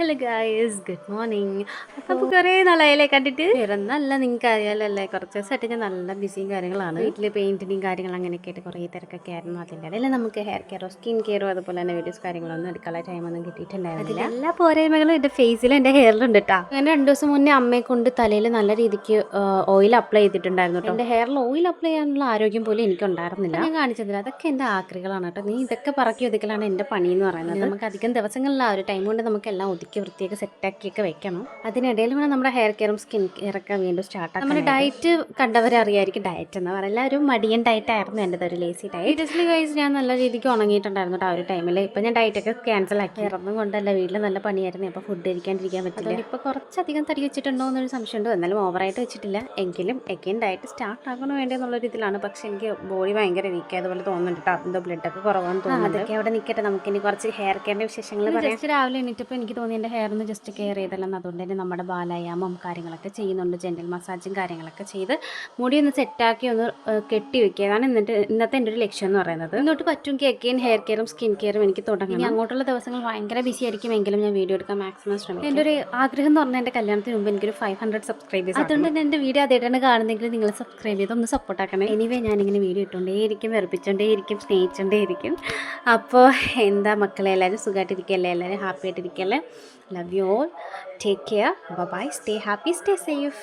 Hello guys, good morning. അപ്പോൾ കുറേ നാളായാലേ കണ്ടിട്ട്. വേറൊന്നല്ല, നിങ്ങൾക്ക് അറിയാലല്ലേ, കുറച്ച് ദിവസമായിട്ട് ഞാൻ നല്ല ബിസിയും കാര്യങ്ങളാണ്. വീട്ടിൽ പെയിൻറ്റിങ് കാര്യങ്ങൾ അങ്ങനെയൊക്കെ ആയിട്ട് കുറേ തിരക്കൊക്കെ ആയിരുന്നു. അതിൻ്റെ ഇടയിൽ നമുക്ക് ഹെയർ കെയറോ സ്കിൻ കെയറോ അതുപോലെ തന്നെ വീഡിയോസ് കാര്യങ്ങളൊന്നും എടുക്കാനുള്ള ടൈമൊന്നും കിട്ടിയിട്ടുണ്ടായിരുന്നില്ല. എല്ലാ പോരായ്മകളും എൻ്റെ ഫേസിലും എൻ്റെ ഹെയറിലുണ്ട് കേട്ടോ. അങ്ങനെ 2 ദിവസം മുന്നേ അമ്മയെ കൊണ്ട് തലയിൽ നല്ല രീതിക്ക് ഓയിൽ അപ്ലൈ ചെയ്തിട്ടുണ്ടായിരുന്നു കേട്ടോ. എൻ്റെ ഹെയറിൽ ഓയിൽ അപ്ലൈ ചെയ്യാനുള്ള ആരോഗ്യം പോലും എനിക്കുണ്ടായിരുന്നില്ല. ഞാൻ കാണിച്ചതില്ല, അതൊക്കെ എൻ്റെ ആക്രികളാണ് കേട്ടോ. നീ ഇതൊക്കെ പറക്കി ഒതുക്കലാണ് എൻ്റെ പണി എന്ന് പറയുന്നത്. നമുക്ക് അധികം ദിവസങ്ങളില്ല, ഒരു ടൈം കൊണ്ട് നമുക്കെല്ലാം ഒതുക്കി വൃത്തിയൊക്കെ സെറ്റാക്കിയൊക്കെ വെക്കണം. അതിനിടയിൽ വേണം നമ്മുടെ ഹെയർ കെയറും സ്കിൻ കെയറൊക്കെ വീണ്ടും സ്റ്റാർട്ടാക്കാം. നമ്മുടെ ഡയറ്റ് കണ്ടവരെ അറിയായിരിക്കും. ഡയറ്റ് എന്ന് പറഞ്ഞാൽ ഒരു മടിയൻ ഡയറ്റ് ആയിരുന്നു എൻ്റെ, ഒരു ലേസി ഡയറ്റ്. സീരിയസ്ലി ഗൈസ്, ഞാൻ നല്ല രീതിക്ക് ഉണങ്ങിയിട്ടുണ്ടായിരുന്നു ആ ഒരു ടൈമിൽ. ഇപ്പം ഞാൻ ഡയറ്റൊക്കെ ക്യാൻസൽ ആക്കി. ഇറങ്ങും കൊണ്ടല്ല, വീട്ടിൽ നല്ല പണിയായിരുന്നു. അപ്പോൾ ഫുഡ് കഴിക്കാണ്ടിരിക്കാൻ പറ്റില്ല. ഇപ്പോൾ കുറച്ചധികം തടി വെച്ചിട്ടുണ്ടോ എന്നൊരു സംശയമുണ്ട്. എന്നാലും ഓവറായിട്ട് വെച്ചിട്ടില്ല. എങ്കിലും എഗെയിൻ ഡയറ്റ് സ്റ്റാർട്ട് ആക്കണോ വേണ്ടെന്നുള്ളൊരു ഇതിലാണ്. പക്ഷേ എനിക്ക് ബോഡി ഭയങ്കര വീക്ക് ആയതുപോലെ തോന്നുന്നുണ്ട് കേട്ടോ. എന്തോ ബ്ലഡൊക്കെ കുറവാണെന്ന് തോന്നുന്നു. അതൊക്കെ അവിടെ നിൽക്കട്ടെ, നമുക്കിനി കുറച്ച് ഹെയർ കെയറിൻ്റെ വിശേഷങ്ങൾ പറയാം. ജസ്റ്റ് രാവിലെ എണീറ്റപ്പോൾ എനിക്ക് തോന്നി എൻ്റെ ഹെയർ ഒന്ന് ജസ്റ്റ് കെയർ ചെയ്തല്ലോ. അതുകൊണ്ട് തന്നെ നമ്മുടെ ബാലായാമം കാര്യങ്ങളൊക്കെ ചെയ്യുന്നുണ്ട്. ജെൻറ്റൽ മസാജും കാര്യങ്ങളൊക്കെ ചെയ്ത് മുടി ഒന്ന് സെറ്റാക്കി ഒന്ന് കെട്ടി വെക്കുകയാണ് ഇന്നത്തെ എൻ്റെ ഒരു ലക്ഷ്യം എന്ന് പറയുന്നത്. ഇന്നോട്ട് പറ്റുമെങ്കിൽ എഗെയിൻ ഹെയർ കെയറും സ്കിൻ കെയറും എനിക്ക് തുടങ്ങി. ഇനി അങ്ങോട്ടുള്ള ദിവസങ്ങൾ ഭയങ്കര ബിസി ആയിരിക്കുമെങ്കിലും ഞാൻ വീഡിയോ എടുക്കാൻ മാക്സിമം ശ്രമിക്കും. എൻ്റെ ഒരു ആഗ്രഹം എന്ന് പറഞ്ഞാൽ എൻ്റെ കല്യാണത്തിന് മുമ്പ് എനിക്കൊരു 500 സബ്സ്ക്രൈബേഴ്സ്. അതുകൊണ്ട് തന്നെ എൻ്റെ വീഡിയോ ആദ്യമായിട്ടാണ് കാണുന്നെങ്കിൽ നിങ്ങൾ സബ്സ്ക്രൈബ് ചെയ്ത് ഒന്ന് സപ്പോർട്ടാക്കണേ. എനിവേ ഞാനിങ്ങനെ വീഡിയോ ഇട്ടുകൊണ്ടേയിരിക്കും, വെറുപ്പിച്ചുകൊണ്ടേയിരിക്കും, സ്നേഹിച്ചുകൊണ്ടേയിരിക്കും. അപ്പോൾ എന്താ മക്കളെ, എല്ലാവരും സുഖമായിട്ടിരിക്കുകയല്ലേ, എല്ലാവരും happy ആയിട്ടിരിക്കുകയല്ലേ. Love you all. Take care. Bye bye. Stay happy. Stay safe.